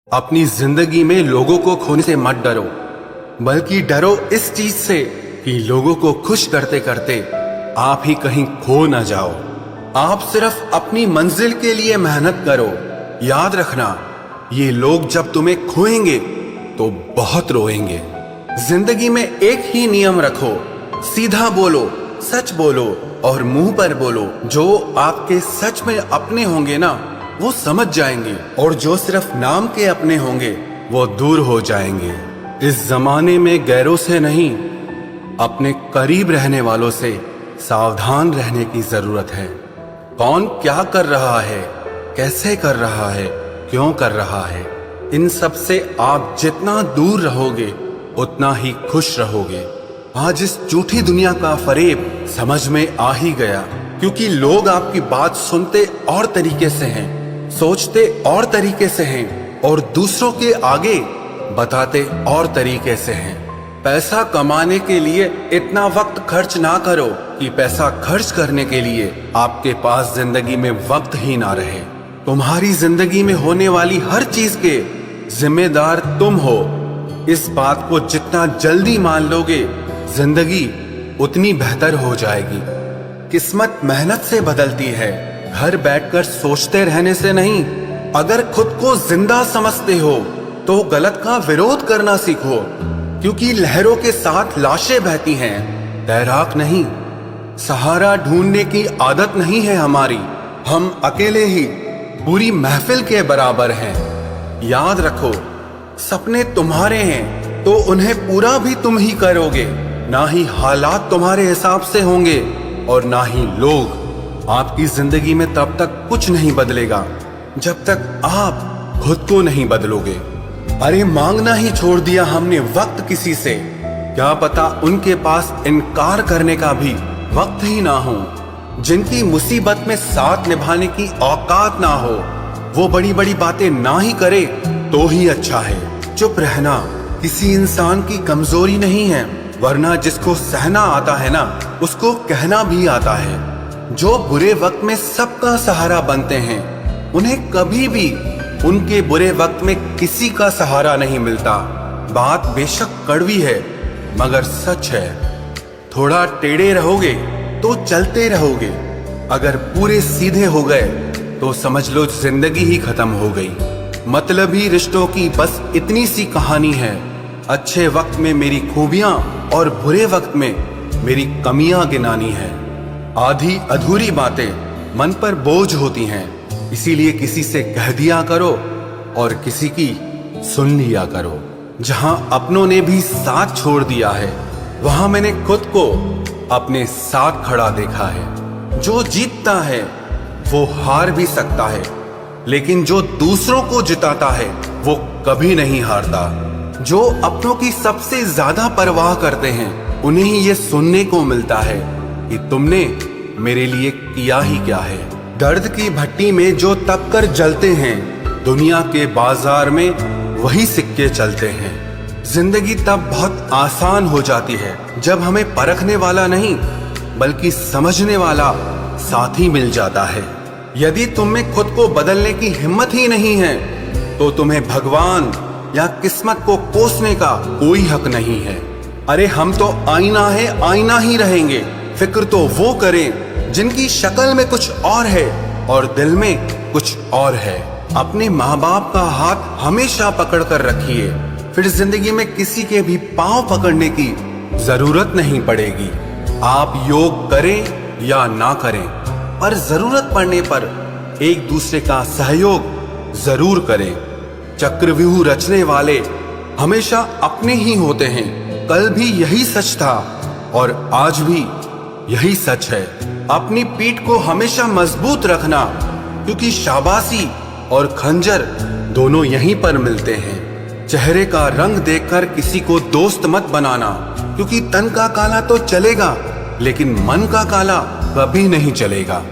अपनी जिंदगी में लोगों को खोने से मत डरो, बल्कि डरो इस चीज से कि लोगों को खुश करते करते आप ही कहीं खो न जाओ। आप सिर्फ अपनी मंजिल के लिए मेहनत करो। याद रखना, ये लोग जब तुम्हें खोएंगे तो बहुत रोएंगे। जिंदगी में एक ही नियम रखो, सीधा बोलो, सच बोलो और मुंह पर बोलो। जो आपके सच में अपने होंगे ना, वो समझ जाएंगे, और जो सिर्फ नाम के अपने होंगे वो दूर हो जाएंगे। इस जमाने में गैरों से नहीं, अपने करीब रहने वालों से सावधान रहने की जरूरत है। कौन क्या कर रहा है, कैसे कर रहा है, क्यों कर रहा है, इन सब से आप जितना दूर रहोगे उतना ही खुश रहोगे। आज इस झूठी दुनिया का फरेब समझ में आ ही गया, क्योंकि लोग आपकी बात सुनते और तरीके से हैं, सोचते और तरीके से हैं और दूसरों के आगे बताते और तरीके से हैं। पैसा कमाने के लिए इतना वक्त खर्च ना करो कि पैसा खर्च करने के लिए आपके पास जिंदगी में वक्त ही ना रहे। तुम्हारी जिंदगी में होने वाली हर चीज के जिम्मेदार तुम हो। इस बात को जितना जल्दी मान लोगे, जिंदगी उतनी बेहतर हो जाएगी। किस्मत मेहनत से बदलती है, घर बैठकर सोचते रहने से नहीं। अगर खुद को जिंदा समझते हो तो गलत का विरोध करना सीखो, क्योंकि लहरों के साथ लाशें बहती हैं, तैराक नहीं। सहारा ढूंढने की आदत नहीं है हमारी, हम अकेले ही पूरी महफिल के बराबर हैं। याद रखो, सपने तुम्हारे हैं तो उन्हें पूरा भी तुम ही करोगे। ना ही हालात तुम्हारे हिसाब से होंगे और ना ही लोग। आपकी जिंदगी में तब तक कुछ नहीं बदलेगा जब तक आप खुद को नहीं बदलोगे। अरे मांगना ही छोड़ दिया हमने वक्त किसी से, क्या पता उनके पास इनकार करने का भी वक्त ही ना हो। जिनकी मुसीबत में साथ निभाने की औकात ना हो, वो बड़ी बड़ी बातें ना ही करे तो ही अच्छा है। चुप रहना किसी इंसान की कमजोरी नहीं है, वरना जिसको सहना आता है ना, उसको कहना भी आता है। जो बुरे वक्त में सबका सहारा बनते हैं, उन्हें कभी भी उनके बुरे वक्त में किसी का सहारा नहीं मिलता। बात बेशक कड़वी है मगर सच है। थोड़ा टेढ़े रहोगे तो चलते रहोगे, अगर पूरे सीधे हो गए तो समझ लो जिंदगी ही खत्म हो गई। मतलबी रिश्तों की बस इतनी सी कहानी है। अच्छे वक्त में मेरी खूबियां और बुरे वक्त में मेरी कमियां गिनानी है। आधी अधूरी बातें मन पर बोझ होती हैं, इसीलिए किसी से कह दिया करो और किसी की सुन लिया करो। जहां अपनों ने भी साथ छोड़ दिया है, वहां मैंने खुद को अपने साथ खड़ा देखा है। जो जीतता है वो हार भी सकता है, लेकिन जो दूसरों को जिताता है वो कभी नहीं हारता। जो अपनों की सबसे ज्यादा परवाह करते हैं, उन्हें ही ये सुनने को मिलता है कि तुमने मेरे लिए किया ही क्या है। दर्द की भट्टी में जो तप कर जलते हैं, दुनिया के बाजार में वही सिक्के चलते हैं। जिंदगी तब बहुत आसान हो जाती है जब हमें परखने वाला नहीं बल्कि समझने वाला साथी मिल जाता है। यदि तुम में खुद को बदलने की हिम्मत ही नहीं है तो तुम्हें भगवान या किस्मत को कोसने का कोई हक नहीं है। अरे हम तो आईना है, आईना ही रहेंगे। फिक्र तो वो करें जिनकी शक्ल में कुछ और है और दिल में कुछ और है। अपने माँ बाप का हाथ हमेशा पकड़ कर रखिए, फिर जिंदगी में किसी के भी पांव पकड़ने की जरूरत नहीं पड़ेगी। आप योग करें या ना करें, पर जरूरत पड़ने पर एक दूसरे का सहयोग जरूर करें। चक्रव्यूह रचने वाले हमेशा अपने ही होते हैं। कल भी यही सच था और आज भी यही सच है। अपनी पीठ को हमेशा मजबूत रखना, क्योंकि शाबाशी और खंजर दोनों यहीं पर मिलते हैं। चेहरे का रंग देखकर किसी को दोस्त मत बनाना, क्योंकि तन का काला तो चलेगा लेकिन मन का काला कभी नहीं चलेगा।